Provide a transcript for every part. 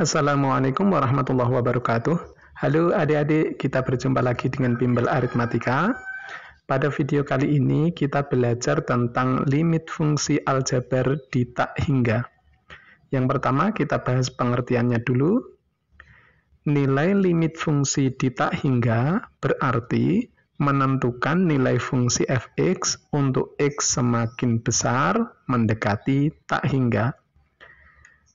Assalamualaikum warahmatullahi wabarakatuh. Halo adik-adik, kita berjumpa lagi dengan Bimbel Aritmatika. Pada video kali ini kita belajar tentang limit fungsi aljabar di tak hingga. Yang pertama kita bahas pengertiannya dulu. Nilai limit fungsi di tak hingga berarti menentukan nilai fungsi fx untuk x semakin besar mendekati tak hingga.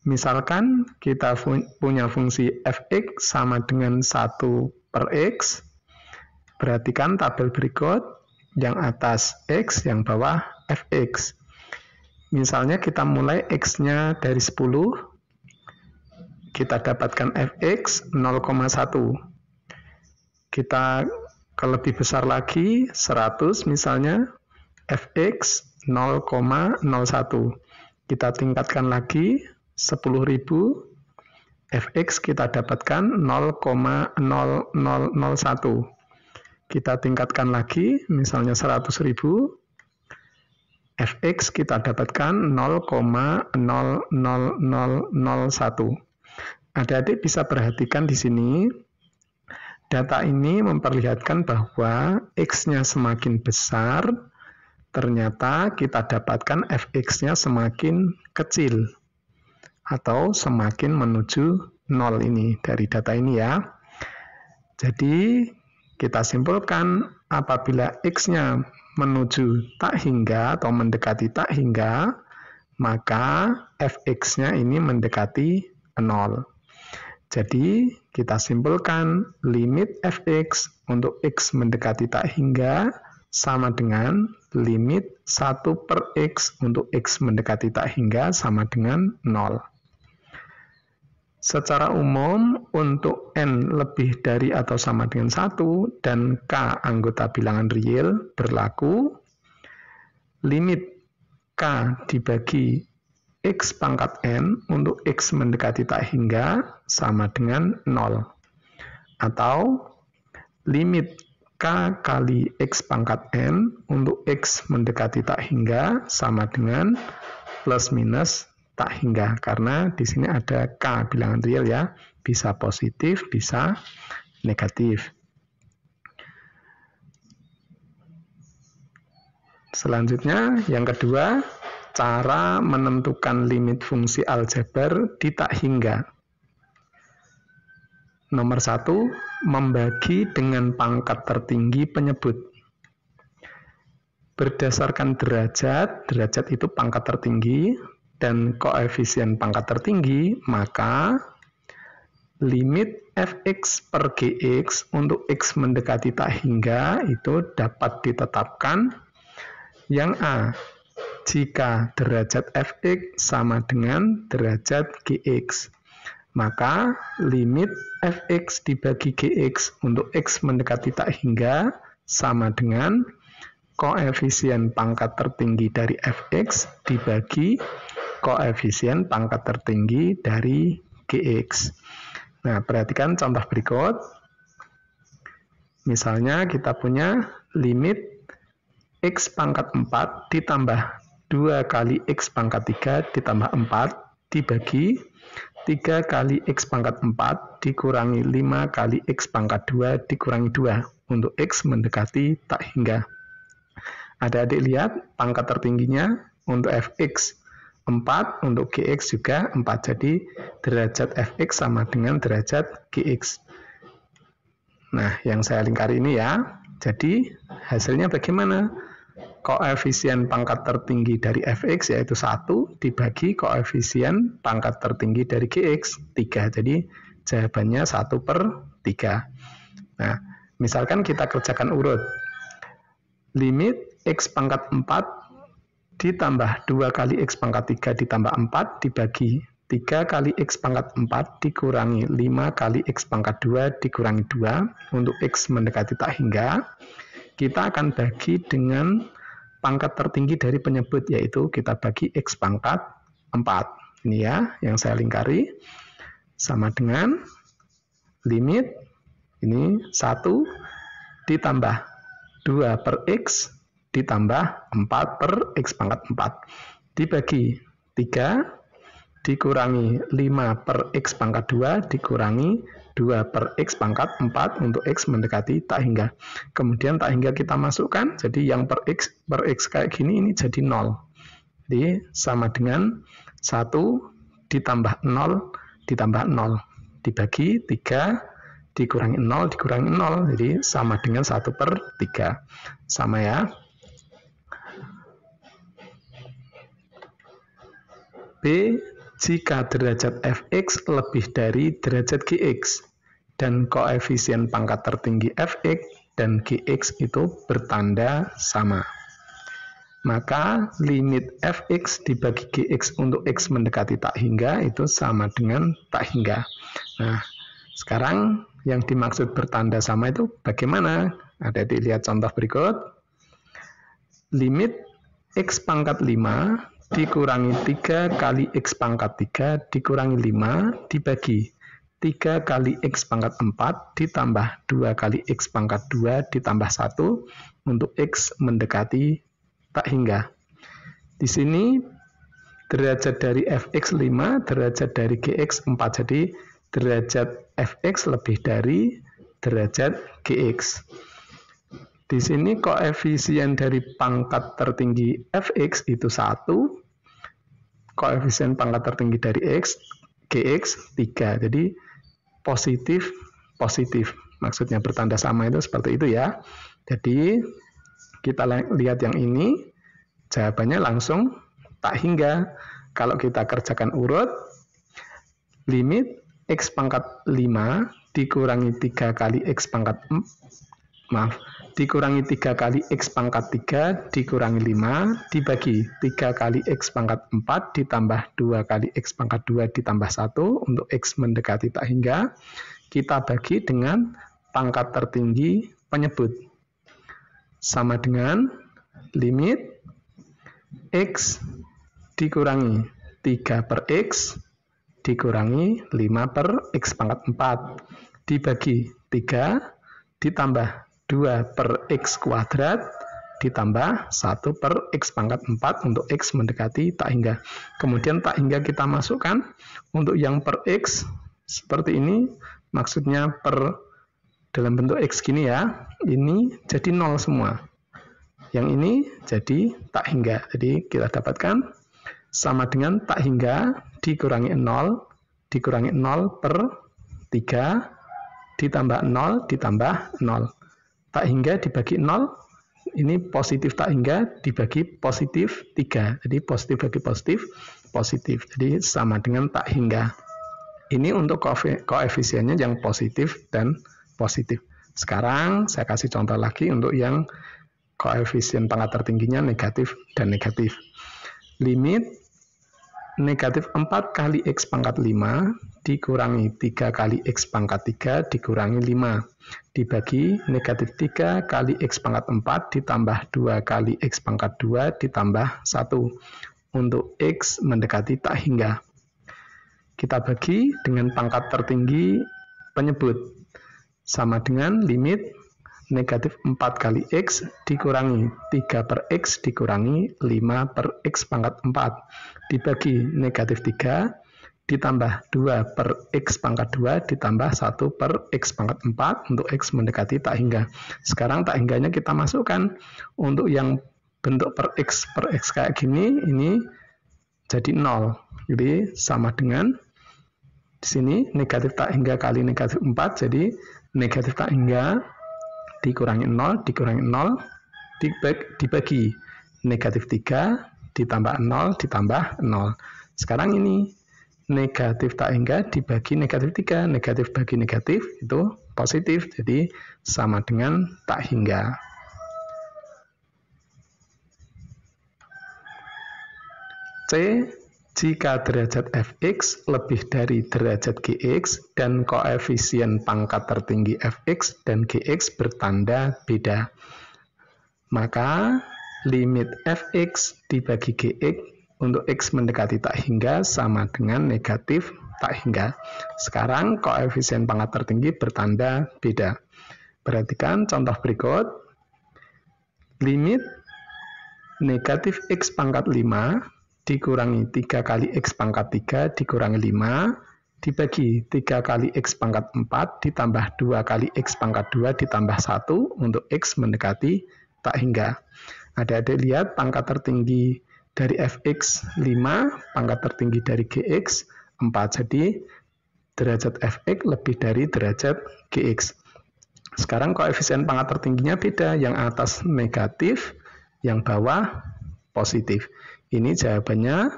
Misalkan kita punya fungsi fx sama dengan 1 per x, perhatikan tabel berikut, yang atas x, yang bawah fx. Misalnya kita mulai x-nya dari 10, kita dapatkan fx 0,1. Kita ke lebih besar lagi, 100 misalnya, fx 0,01. Kita tingkatkan lagi, 10.000 fx kita dapatkan 0,0001. Kita tingkatkan lagi, misalnya 100.000 fx kita dapatkan 0,00001. Adik-adik bisa perhatikan di sini, data ini memperlihatkan bahwa x-nya semakin besar, ternyata kita dapatkan fx-nya semakin kecil atau semakin menuju 0 ini dari data ini ya. Jadi kita simpulkan apabila x-nya menuju tak hingga atau mendekati tak hingga, maka fx-nya ini mendekati 0. Jadi kita simpulkan limit fx untuk x mendekati tak hingga sama dengan limit 1 per x untuk x mendekati tak hingga sama dengan 0. Secara umum, untuk n lebih dari atau sama dengan 1 dan k anggota bilangan real berlaku, limit k dibagi x pangkat n untuk x mendekati tak hingga sama dengan 0. Atau limit k kali x pangkat n untuk x mendekati tak hingga sama dengan plus minus tak hingga, karena di sini ada k bilangan real ya, bisa positif, bisa negatif. Selanjutnya, yang kedua, cara menentukan limit fungsi aljabar di tak hingga. Nomor 1, membagi dengan pangkat tertinggi penyebut. Berdasarkan derajat itu pangkat tertinggi, dan koefisien pangkat tertinggi, maka limit fx per gx untuk x mendekati tak hingga itu dapat ditetapkan yang A, jika derajat fx sama dengan derajat gx, maka limit fx dibagi gx untuk x mendekati tak hingga sama dengan koefisien pangkat tertinggi dari fx dibagi koefisien pangkat tertinggi dari gx. Nah, perhatikan contoh berikut. Misalnya kita punya limit x pangkat 4 ditambah 2 kali x pangkat 3 ditambah 4 dibagi 3 kali x pangkat 4 dikurangi 5 kali x pangkat 2 dikurangi 2 untuk x mendekati tak hingga. Adik-adik lihat pangkat tertingginya untuk fx 4, untuk gx juga 4. Jadi derajat fx sama dengan derajat gx. Nah, yang saya lingkari ini ya. Jadi hasilnya bagaimana? Koefisien pangkat tertinggi dari fx yaitu 1 dibagi koefisien pangkat tertinggi dari gx 3. Jadi jawabannya 1 per 3. Nah, misalkan kita kerjakan urut. Limit x pangkat 4 ditambah 2 kali x pangkat 3 ditambah 4 dibagi 3 kali x pangkat 4 dikurangi 5 kali x pangkat 2 dikurangi 2 untuk x mendekati tak hingga. Kita akan bagi dengan pangkat tertinggi dari penyebut, yaitu kita bagi x pangkat 4. Ini ya yang saya lingkari, sama dengan limit ini 1 ditambah 2 per x ditambah 4 per x pangkat 4 dibagi 3 dikurangi 5 per X pangkat 2 dikurangi 2 per X pangkat 4 untuk X mendekati tak hingga. Kemudian tak hingga kita masukkan, jadi yang per X kayak gini ini jadi 0. Jadi sama dengan 1 ditambah 0 ditambah 0 dibagi 3 dikurangi 0 dikurangi 0, jadi sama dengan 1 per 3. Sama ya. B. Jika derajat fx lebih dari derajat gx dan koefisien pangkat tertinggi fx dan gx itu bertanda sama, maka limit fx dibagi gx untuk x mendekati tak hingga itu sama dengan tak hingga. Nah, sekarang yang dimaksud bertanda sama itu bagaimana? Ada dilihat contoh berikut. Limit x pangkat 5 dikurangi 3 kali X pangkat 3 dikurangi 5 dibagi 3 kali X pangkat 4 ditambah 2 kali X pangkat 2 ditambah 1 untuk X mendekati tak hingga. Di sini derajat dari fx 5, derajat dari gx 4. Jadi derajat fx lebih dari derajat gx. Di sini koefisien dari pangkat tertinggi fx itu 1, koefisien pangkat tertinggi dari gx 3. Jadi positif, positif. Maksudnya bertanda sama itu seperti itu ya. Jadi kita lihat yang ini, jawabannya langsung tak hingga. Kalau kita kerjakan urut, limit x pangkat 5 dikurangi 3 kali x pangkat dikurangi 3 kali X pangkat 3 dikurangi 5 dibagi 3 kali X pangkat 4 ditambah 2 kali X pangkat 2 ditambah 1 untuk X mendekati tak hingga. Kita bagi dengan pangkat tertinggi penyebut. Sama dengan limit X dikurangi 3 per X dikurangi 5 per X pangkat 4 dibagi 3 ditambah 2 per X kuadrat ditambah 1 per X pangkat 4 untuk X mendekati tak hingga. Kemudian tak hingga kita masukkan untuk yang per X seperti ini, maksudnya per dalam bentuk X gini ya, ini jadi 0 semua. Yang ini jadi tak hingga. Jadi kita dapatkan sama dengan tak hingga dikurangi 0 per 3 ditambah 0 ditambah 0. Tak hingga dibagi 0, ini positif tak hingga dibagi positif 3. Jadi positif bagi positif, positif. Jadi sama dengan tak hingga. Ini untuk koefisiennya yang positif dan positif. Sekarang saya kasih contoh lagi untuk yang koefisien pangkat tertingginya negatif dan negatif. Limit negatif 4 kali X pangkat 5 dikurangi 3 kali X pangkat 3 dikurangi 5 dibagi negatif 3 kali X pangkat 4 ditambah 2 kali X pangkat 2 ditambah 1 untuk X mendekati tak hingga. Kita bagi dengan pangkat tertinggi penyebut sama dengan limit negatif 4 kali X dikurangi 3 per X dikurangi 5 per X pangkat 4 dibagi negatif 3 ditambah 2 per X pangkat 2 ditambah 1 per X pangkat 4 untuk X mendekati tak hingga. Sekarang tak hingganya kita masukkan untuk yang bentuk per X kayak gini, ini jadi 0. Jadi sama dengan di sini negatif tak hingga kali negatif 4, jadi negatif tak hingga dikurangi 0 dibagi negatif 3 ditambah 0 ditambah 0. Sekarang ini negatif tak hingga dibagi negatif 3, negatif bagi negatif itu positif, jadi sama dengan tak hingga. C. Jika derajat fx lebih dari derajat gx dan koefisien pangkat tertinggi fx dan gx bertanda beda, maka limit fx dibagi gx untuk x mendekati tak hingga sama dengan negatif tak hingga. Sekarang koefisien pangkat tertinggi bertanda beda. Perhatikan contoh berikut. Limit negatif x pangkat 5 dikurangi 3 kali X pangkat 3 dikurangi 5 dibagi 3 kali X pangkat 4 ditambah 2 kali X pangkat 2 ditambah 1 untuk X mendekati tak hingga. Adik-adik lihat pangkat tertinggi dari fx 5, pangkat tertinggi dari gx 4. Jadi derajat fx lebih dari derajat gx. Sekarang koefisien pangkat tertingginya beda, yang atas negatif, yang bawah positif. Ini jawabannya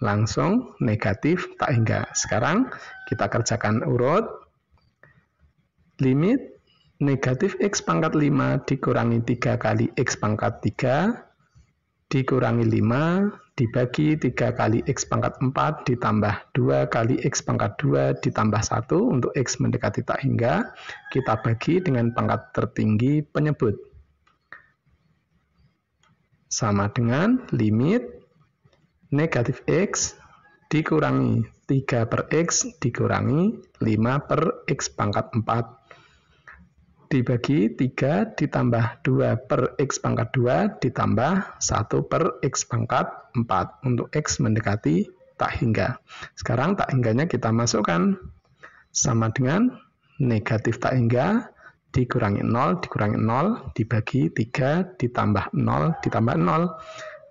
langsung negatif tak hingga. Sekarang kita kerjakan urut. Limit negatif X pangkat 5 dikurangi 3 kali X pangkat 3 dikurangi 5 dibagi 3 kali X pangkat 4 ditambah 2 kali X pangkat 2 ditambah 1 untuk X mendekati tak hingga. Kita bagi dengan pangkat tertinggi penyebut. Sama dengan limit negatif X dikurangi 3 per X dikurangi 5 per X pangkat 4 dibagi 3 ditambah 2 per X pangkat 2 ditambah 1 per X pangkat 4 untuk X mendekati tak hingga. Sekarang tak hingganya kita masukkan, sama dengan negatif tak hingga dikurangi 0 dibagi 3 ditambah 0 ditambah 0.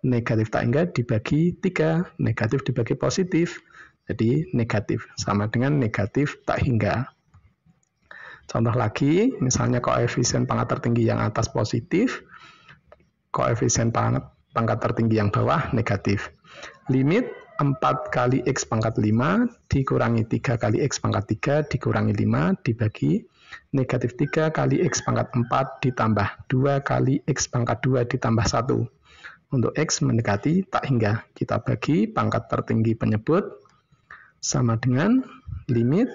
Negatif tak hingga dibagi 3, negatif dibagi positif, jadi negatif, sama dengan negatif tak hingga. Contoh lagi, misalnya koefisien pangkat tertinggi yang atas positif, koefisien pangkat tertinggi yang bawah negatif. Limit 4 kali X pangkat 5 dikurangi 3 kali X pangkat 3 dikurangi 5 dibagi negatif 3 kali X pangkat 4 ditambah 2 kali X pangkat 2 ditambah 1. Untuk X mendekati tak hingga. Kita bagi pangkat tertinggi penyebut, sama dengan limit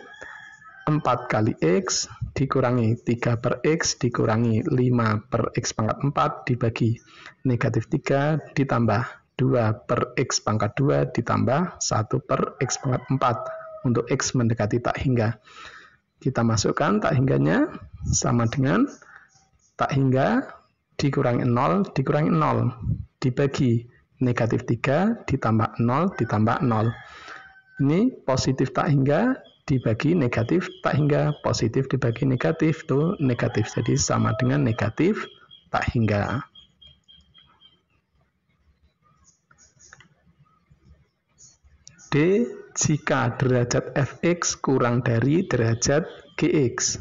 4 kali X dikurangi 3 per X dikurangi 5 per X pangkat 4 dibagi negatif 3 ditambah 2 per X pangkat 2 ditambah 1 per X pangkat 4 untuk X mendekati tak hingga. Kita masukkan tak hingganya, sama dengan tak hingga dikurangi 0 dibagi negatif 3 ditambah 0 ditambah 0. Ini positif tak hingga dibagi negatif tak hingga, positif dibagi negatif itu negatif, jadi sama dengan negatif tak hingga. D. Jika derajat fx kurang dari derajat gx.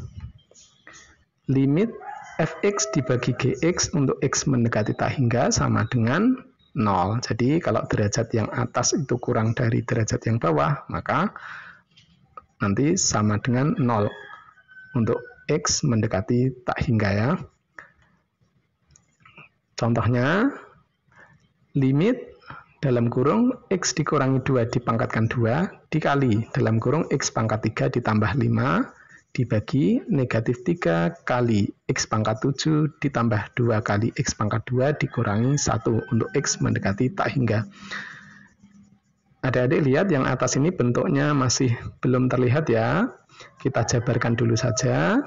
Limit fx dibagi gx untuk x mendekati tak hingga sama dengan 0. Jadi kalau derajat yang atas itu kurang dari derajat yang bawah, maka nanti sama dengan 0 untuk X mendekati tak hingga ya. Contohnya, limit dalam kurung X dikurangi 2 dipangkatkan 2 dikali dalam kurung X pangkat 3 ditambah 5 dibagi negatif 3 kali X pangkat 7 ditambah 2 kali X pangkat 2 dikurangi 1 untuk X mendekati tak hingga. Adik-adik lihat yang atas ini bentuknya masih belum terlihat ya. Kita jabarkan dulu saja.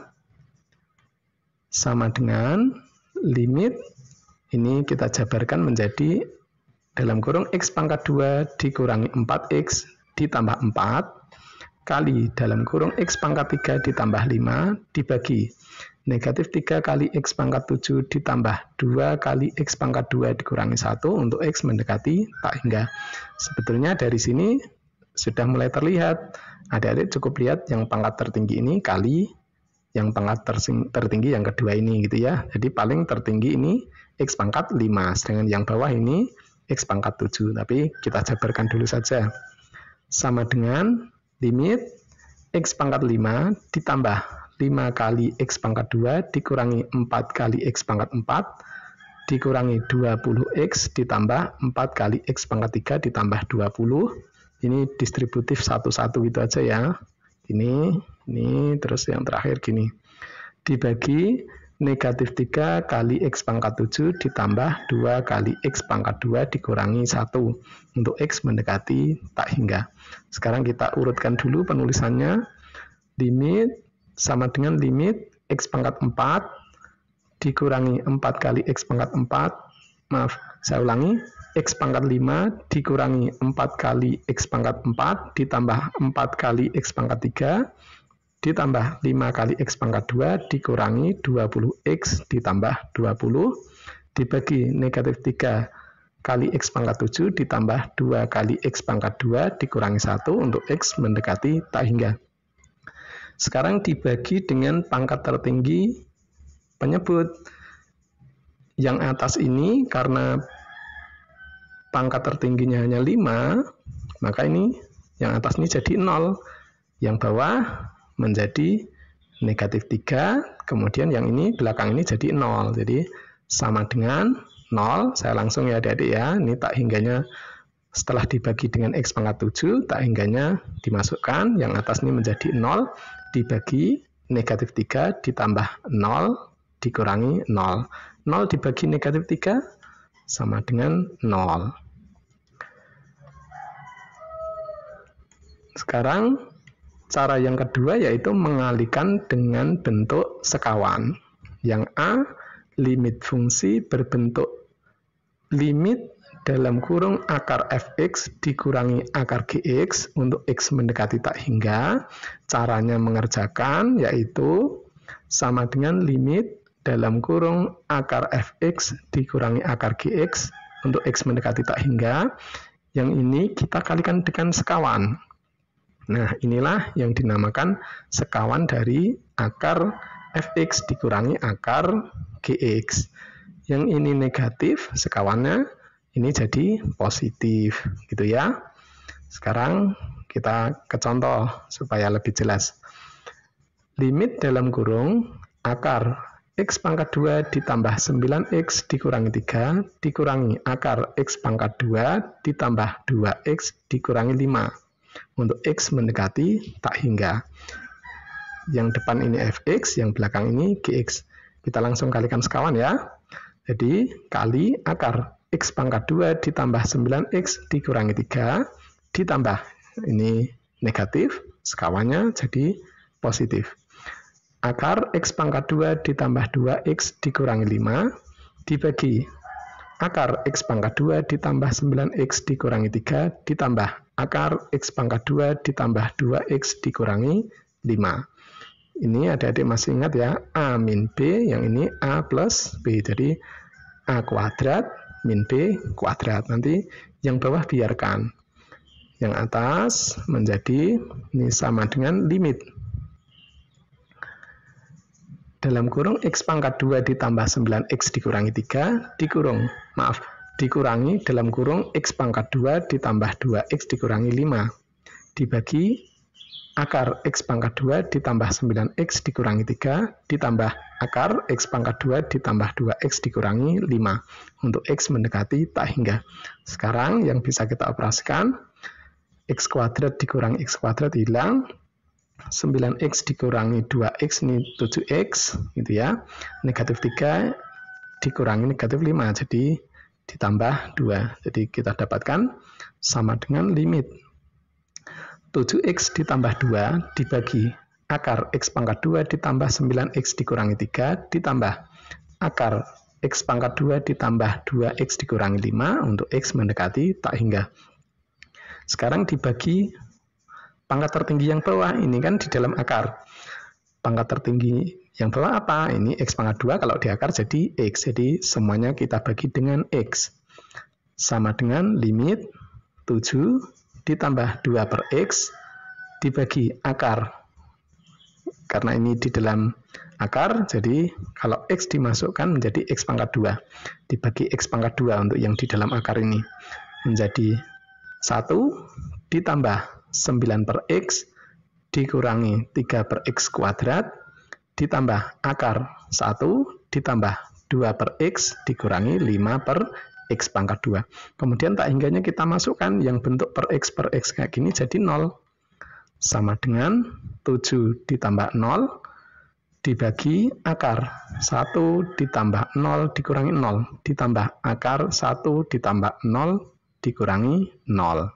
Sama dengan limit, ini kita jabarkan menjadi dalam kurung X pangkat 2 dikurangi 4X ditambah 4 kali dalam kurung X pangkat 3 ditambah 5 dibagi negatif 3 kali X pangkat 7 ditambah 2 kali X pangkat 2 dikurangi 1 untuk X mendekati tak hingga. Sebetulnya dari sini sudah mulai terlihat. Adik-adik cukup lihat yang pangkat tertinggi ini kali yang pangkat tertinggi yang kedua ini gitu ya. Jadi paling tertinggi ini X pangkat 5, sedangkan yang bawah ini X pangkat 7. Tapi kita jabarkan dulu saja. Sama dengan limit X pangkat 5 ditambah 5 kali X pangkat 2 dikurangi 4 kali X pangkat 4 dikurangi 20X ditambah 4 kali X pangkat 3 ditambah 20. Ini distributif satu-satu gitu aja ya. Ini, terus yang terakhir gini. Dibagi negatif 3 kali X pangkat 7 ditambah 2 kali X pangkat 2 dikurangi 1 untuk X mendekati tak hingga. Sekarang kita urutkan dulu penulisannya. Limit sama dengan limit X pangkat 4 dikurangi 4 kali X pangkat 4. Maaf, saya ulangi. X pangkat 5 dikurangi 4 kali X pangkat 4 ditambah 4 kali X pangkat 3 ditambah 5 kali X pangkat 2 dikurangi 20X ditambah 20 dibagi negatif 3 kali X pangkat 7 ditambah 2 kali X pangkat 2 dikurangi 1 untuk X mendekati tak hingga. Sekarang dibagi dengan pangkat tertinggi penyebut. Yang atas ini karena pangkat tertingginya hanya 5, maka ini yang atas ini jadi 0. Yang bawah menjadi negatif 3, kemudian yang ini belakang ini jadi 0. Jadi sama dengan 0. Saya langsung ya adik-adik ya, ini tak hingganya setelah dibagi dengan X pangkat 7, tak hingganya dimasukkan, yang atas ini menjadi 0, dibagi negatif 3 ditambah 0 dikurangi 0. 0 dibagi negatif 3 sama dengan 0. Sekarang cara yang kedua yaitu mengalihkan dengan bentuk sekawan. Yang A, limit fungsi berbentuk limit dalam kurung akar fx dikurangi akar gx untuk x mendekati tak hingga. Caranya mengerjakan yaitu sama dengan limit dalam kurung akar fx dikurangi akar gx untuk x mendekati tak hingga. Yang ini kita kalikan dengan sekawan. Nah, inilah yang dinamakan sekawan dari akar fx dikurangi akar gx. Yang ini negatif, sekawannya ini jadi positif, gitu ya. Sekarang kita ke contoh supaya lebih jelas. Limit dalam kurung akar x pangkat 2 ditambah 9x dikurangi 3 dikurangi akar x pangkat 2 ditambah 2x dikurangi 5 untuk x mendekati tak hingga. Yang depan ini fx, yang belakang ini gx. Kita langsung kalikan sekawan ya. Jadi kali akar x pangkat 2 ditambah 9x dikurangi 3 ditambah ini negatif, sekawannya jadi positif. Akar x pangkat 2 ditambah 2x dikurangi 5 dibagi akar x pangkat 2 ditambah 9x dikurangi 3 ditambah akar x pangkat 2 ditambah 2x dikurangi 5. Ini adik-adik masih ingat ya, A min B, yang ini A plus B. Jadi A kuadrat min B kuadrat. Nanti yang bawah biarkan. Yang atas menjadi ini sama dengan limit. Dalam kurung x pangkat 2 ditambah 9x dikurangi 3 dikurangi dalam kurung x pangkat 2 ditambah 2x dikurangi 5 dibagi akar x pangkat 2 ditambah 9x dikurangi 3 ditambah akar x pangkat 2 ditambah 2x dikurangi 5 untuk x mendekati tak hingga. Sekarang yang bisa kita operasikan, x kuadrat dikurangi x kuadrat hilang, 9x dikurangi 2x ini 7x gitu ya, negatif 3 dikurangi negatif 5 jadi ditambah 2, jadi kita dapatkan sama dengan limit 7x ditambah 2 dibagi akar x pangkat 2 ditambah 9x dikurangi 3 ditambah akar x pangkat 2 ditambah 2x dikurangi 5 untuk x mendekati tak hingga. Sekarang dibagi pangkat tertinggi yang bawah, ini kan di dalam akar. Pangkat tertinggi yang bawah apa? Ini x pangkat 2, kalau di akar jadi x. Jadi semuanya kita bagi dengan x. Sama dengan limit 7 ditambah 2 per x dibagi akar. Karena ini di dalam akar, jadi kalau x dimasukkan menjadi x pangkat 2. Dibagi x pangkat 2 untuk yang di dalam akar ini. Menjadi 1 ditambah 9 per x dikurangi 3 per x kuadrat ditambah akar 1 ditambah 2 per x dikurangi 5 per x pangkat 2. Kemudian tak hingganya kita masukkan yang bentuk per x kayak gini jadi 0. Sama dengan 7 ditambah 0 dibagi akar 1 ditambah 0 dikurangi 0 ditambah akar 1 ditambah 0 dikurangi 0.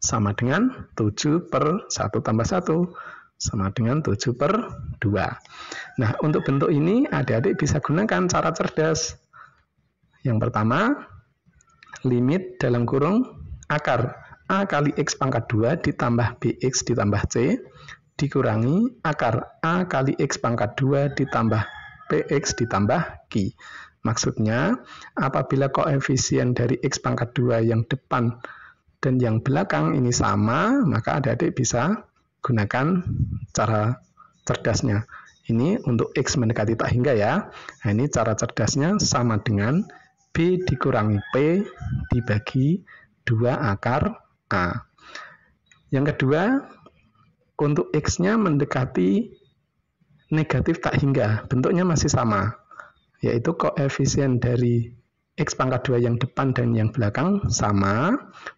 Sama dengan 7 per 1 tambah 1 sama dengan 7 per 2. Nah, untuk bentuk ini adik-adik bisa gunakan cara cerdas. Yang pertama, limit dalam kurung akar A kali X pangkat 2 ditambah BX ditambah C dikurangi akar A kali X pangkat 2 ditambah PX ditambah Q. Maksudnya, apabila koefisien dari X pangkat 2 yang depan dan yang belakang ini sama, maka adik-adik bisa gunakan cara cerdasnya. Ini untuk X mendekati tak hingga ya. Nah, ini cara cerdasnya sama dengan B dikurangi P dibagi 2 akar A. Yang kedua, untuk X-nya mendekati negatif tak hingga, bentuknya masih sama, yaitu koefisien dari X pangkat 2 yang depan dan yang belakang sama,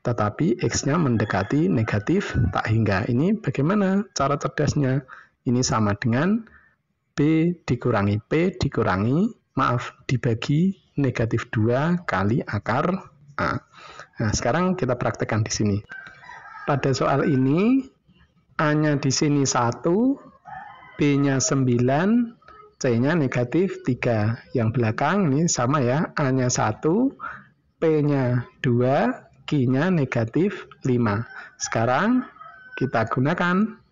tetapi X-nya mendekati negatif tak hingga. Ini bagaimana cara cerdasnya? Ini sama dengan B dikurangi P dibagi negatif 2 kali akar A. Nah, sekarang kita praktekkan di sini. Pada soal ini, A-nya di sini 1, B-nya 9, C-nya negatif 3. Yang belakang ini sama ya, A-nya 1, P-nya 2, Q-nya negatif 5. Sekarang kita gunakan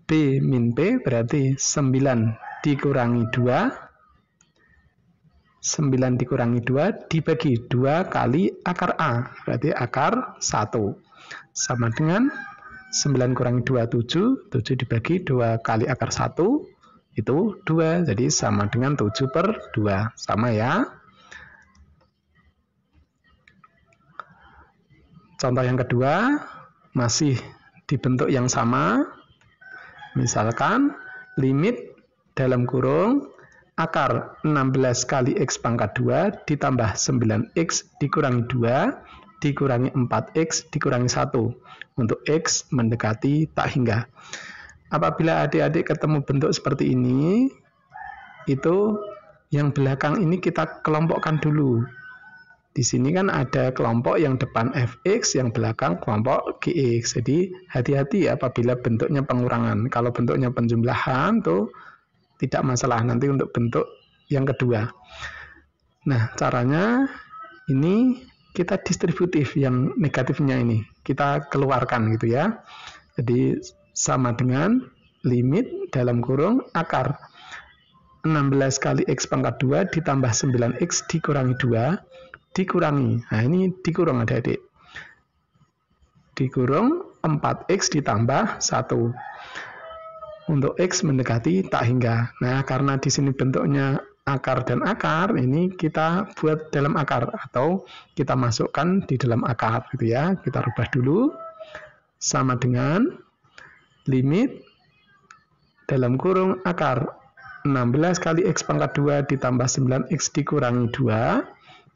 B min P berarti 9 dikurangi 2. 9 dikurangi 2 dibagi 2 kali akar A, berarti akar 1. Sama dengan 9 kurangi 2, 7. 7 dibagi 2 kali akar 1. Itu 2, jadi sama dengan 7/2, sama ya. Contoh yang kedua, masih di bentuk yang sama. Misalkan, limit dalam kurung akar 16 kali X pangkat 2 ditambah 9X dikurangi 2 dikurangi 4X dikurangi 1 untuk X mendekati tak hingga. Apabila adik-adik ketemu bentuk seperti ini, itu yang belakang ini kita kelompokkan dulu. Di sini kan ada kelompok yang depan Fx, yang belakang kelompok Gx. Jadi hati-hati apabila bentuknya pengurangan. Kalau bentuknya penjumlahan, tuh tidak masalah nanti untuk bentuk yang kedua. Nah, caranya ini kita distributif, yang negatifnya ini kita keluarkan gitu ya. Jadi sama dengan limit dalam kurung akar 16 kali X pangkat 2 ditambah 9X dikurangi 2 dikurangi. Nah, ini dikurung adik-adik. Dikurung 4X ditambah 1. Untuk X mendekati tak hingga. Nah, karena di sini bentuknya akar dan akar, ini kita buat dalam akar atau kita masukkan di dalam akar gitu ya. Kita rubah dulu. Sama dengan limit dalam kurung akar 16 kali X pangkat 2 ditambah 9X dikurangi 2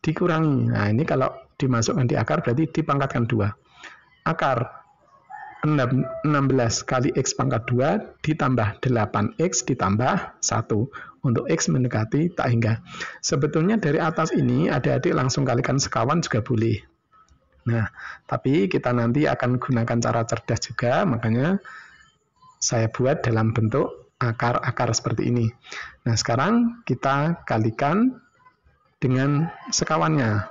dikurangi. Nah, ini kalau dimasukkan di akar berarti dipangkatkan 2. Akar 16 kali X pangkat 2 ditambah 8X ditambah 1 untuk X mendekati tak hingga. Sebetulnya dari atas ini adik-adik langsung kalikan sekawan juga boleh. Nah, tapi kita nanti akan gunakan cara cerdas juga, makanya saya buat dalam bentuk akar-akar seperti ini. Nah, sekarang kita kalikan dengan sekawannya.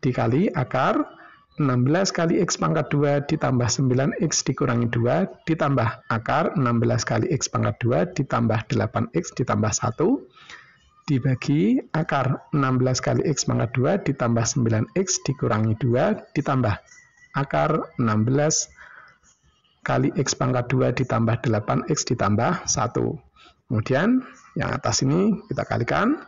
Dikali akar 16 kali X pangkat 2 ditambah 9X dikurangi 2 ditambah akar 16 kali X pangkat 2 ditambah 8X ditambah 1 dibagi akar 16 kali X pangkat 2 ditambah 9X dikurangi 2 ditambah akar 16 kali X pangkat 2 ditambah 8X ditambah 1. Kemudian yang atas ini kita kalikan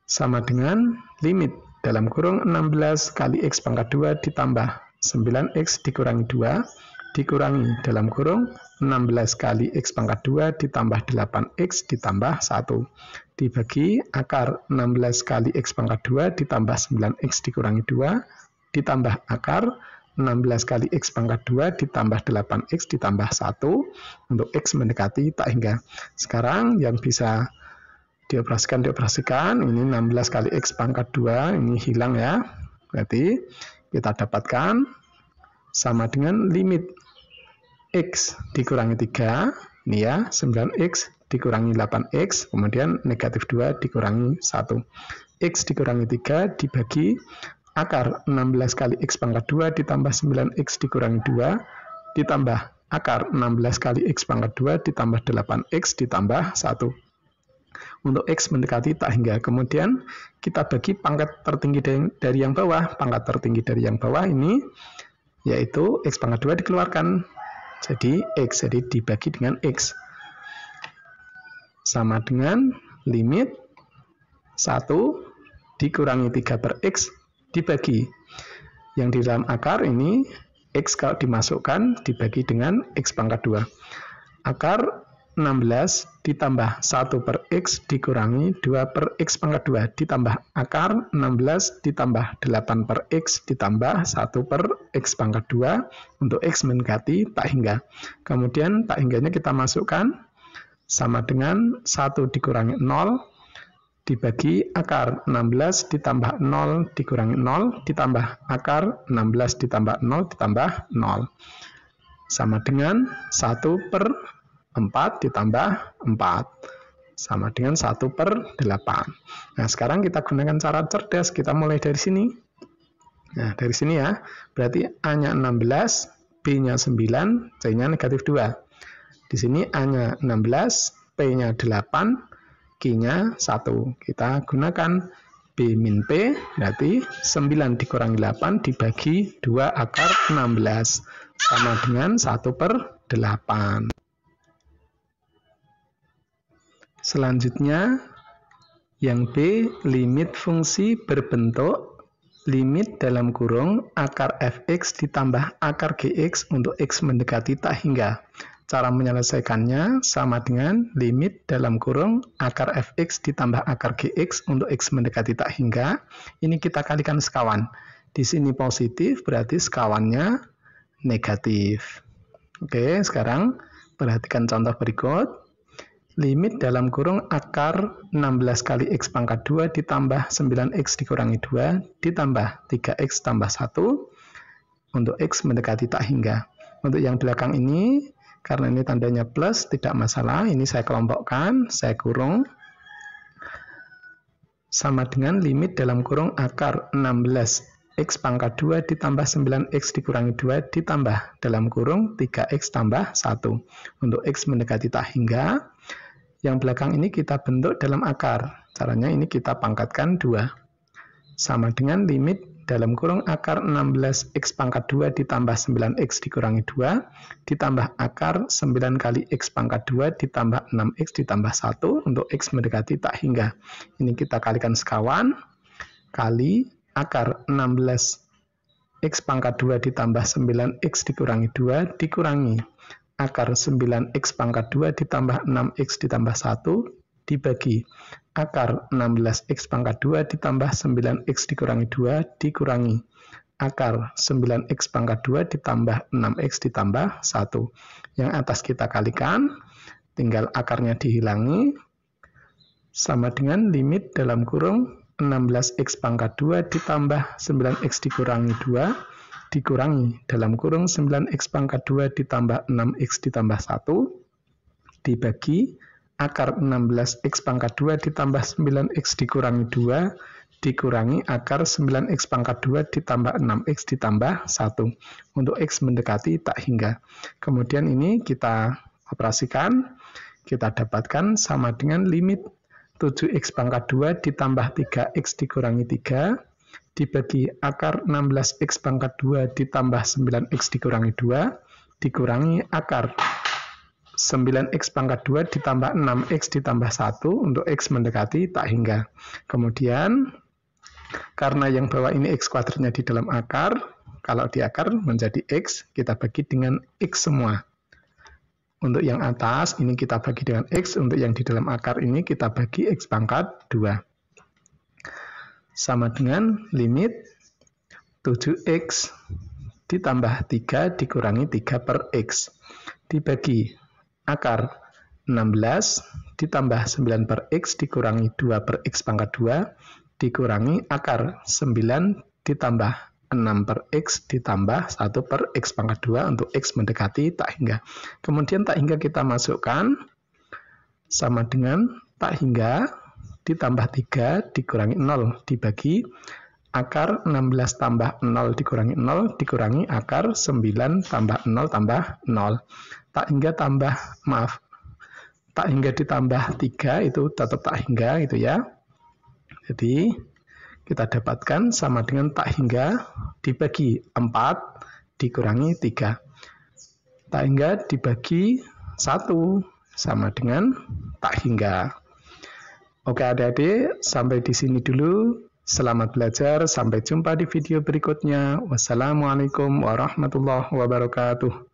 sama dengan limit dalam kurung 16 kali X pangkat 2 ditambah 9X dikurangi 2 dikurangi dalam kurung 16 kali X pangkat 2 ditambah 8X ditambah 1 dibagi akar 16 kali X pangkat 2 ditambah 9X dikurangi 2 ditambah akar 16 kali X pangkat 2 ditambah 8X ditambah 1 untuk X mendekati tak hingga. Sekarang yang bisa dioperasikan, ini 16 kali X pangkat 2, ini hilang ya. Berarti kita dapatkan sama dengan limit X dikurangi 3, ini ya, 9X dikurangi 8X, kemudian negatif 2 dikurangi 1. X dikurangi 3 dibagi akar 16 kali X pangkat 2 ditambah 9X dikurangi 2 ditambah akar 16 kali X pangkat 2 ditambah 8X ditambah 1. Untuk X mendekati tak hingga. Kemudian kita bagi pangkat tertinggi dari yang bawah. Pangkat tertinggi dari yang bawah ini yaitu X pangkat 2 dikeluarkan. Jadi X, jadi dibagi dengan X. Sama dengan limit 1 dikurangi 3 per X dibagi. Yang di dalam akar ini X kalau dimasukkan dibagi dengan X pangkat 2. Akar 16 ditambah 1 per X dikurangi 2 per X pangkat 2 ditambah akar 16 ditambah 8 per X ditambah 1 per X pangkat 2 untuk X mendekati tak hingga. Kemudian tak hingganya kita masukkan sama dengan 1 dikurangi 0 dibagi akar 16 ditambah 0 dikurangi 0 ditambah akar 16 ditambah 0 ditambah 0 sama dengan 1 per 4 ditambah 4 sama dengan 1 per 8. Nah sekarang kita gunakan cara cerdas, kita mulai dari sini. Nah dari sini ya, berarti A-nya 16, B-nya 9, C-nya negatif 2. Di sini A-nya 16, P-nya 8, Q-nya 1. Kita gunakan B min P, berarti 9 dikurangi 8 dibagi 2 akar 16, sama dengan 1 per 8. Selanjutnya, yang B, limit fungsi berbentuk limit dalam kurung akar fx ditambah akar gx untuk x mendekati tak hingga. Cara menyelesaikannya sama dengan limit dalam kurung akar fx ditambah akar gx untuk x mendekati tak hingga. Ini kita kalikan sekawan. Di sini positif, berarti sekawannya negatif. Oke, sekarang perhatikan contoh berikut. Limit dalam kurung akar 16 kali X pangkat 2 ditambah 9X dikurangi 2 ditambah 3X tambah 1 untuk X mendekati tak hingga. Untuk yang belakang ini, karena ini tandanya plus, tidak masalah. Ini saya kelompokkan, saya kurung. Sama dengan limit dalam kurung akar 16X pangkat 2 ditambah 9X dikurangi 2 ditambah dalam kurung 3X tambah 1 untuk X mendekati tak hingga. Yang belakang ini kita bentuk dalam akar. Caranya ini kita pangkatkan 2. Sama dengan limit dalam kurung akar 16X pangkat 2 ditambah 9X dikurangi 2 ditambah akar 9 kali X pangkat 2 ditambah 6X ditambah 1 untuk X mendekati tak hingga. Ini kita kalikan sekawan kali akar 16X pangkat 2 ditambah 9X dikurangi 2 dikurangi akar 9X pangkat 2 ditambah 6X ditambah 1 dibagi akar 16X pangkat 2 ditambah 9X dikurangi 2 dikurangi akar 9X pangkat 2 ditambah 6X ditambah 1. Yang atas kita kalikan, tinggal akarnya dihilangi, sama dengan limit dalam kurung 16X pangkat 2 ditambah 9X dikurangi 2 dikurangi dalam kurung 9X pangkat 2 ditambah 6X ditambah 1 dibagi akar 16X pangkat 2 ditambah 9X dikurangi 2 dikurangi akar 9X pangkat 2 ditambah 6X ditambah 1 untuk X mendekati tak hingga. Kemudian ini kita operasikan, kita dapatkan sama dengan limit 7X pangkat 2 ditambah 3X dikurangi 3 dibagi akar 16X pangkat 2 ditambah 9X dikurangi 2 dikurangi akar 9X pangkat 2 ditambah 6X ditambah 1 untuk X mendekati tak hingga. Kemudian karena yang bawah ini X kuadratnya di dalam akar, kalau di akar menjadi X, kita bagi dengan X semua. Untuk yang atas ini kita bagi dengan X, untuk yang di dalam akar ini kita bagi X pangkat 2. Sama dengan limit 7X ditambah 3 dikurangi 3 per X dibagi akar 16 ditambah 9 per X dikurangi 2 per X pangkat 2 dikurangi akar 9 ditambah 6 per X ditambah 1 per X pangkat 2 untuk X mendekati tak hingga. Kemudian tak hingga kita masukkan sama dengan tak hingga ditambah 3 dikurangi 0 dibagi akar 16 tambah 0 dikurangi 0 dikurangi akar 9 tambah 0 tambah 0. Tak hingga ditambah 3 itu tetap tak hingga gitu ya. Jadi kita dapatkan sama dengan tak hingga dibagi 4 dikurangi 3. Tak hingga dibagi 1 sama dengan tak hingga. Oke adik-adik, sampai di sini dulu. Selamat belajar, sampai jumpa di video berikutnya. Wassalamualaikum warahmatullahi wabarakatuh.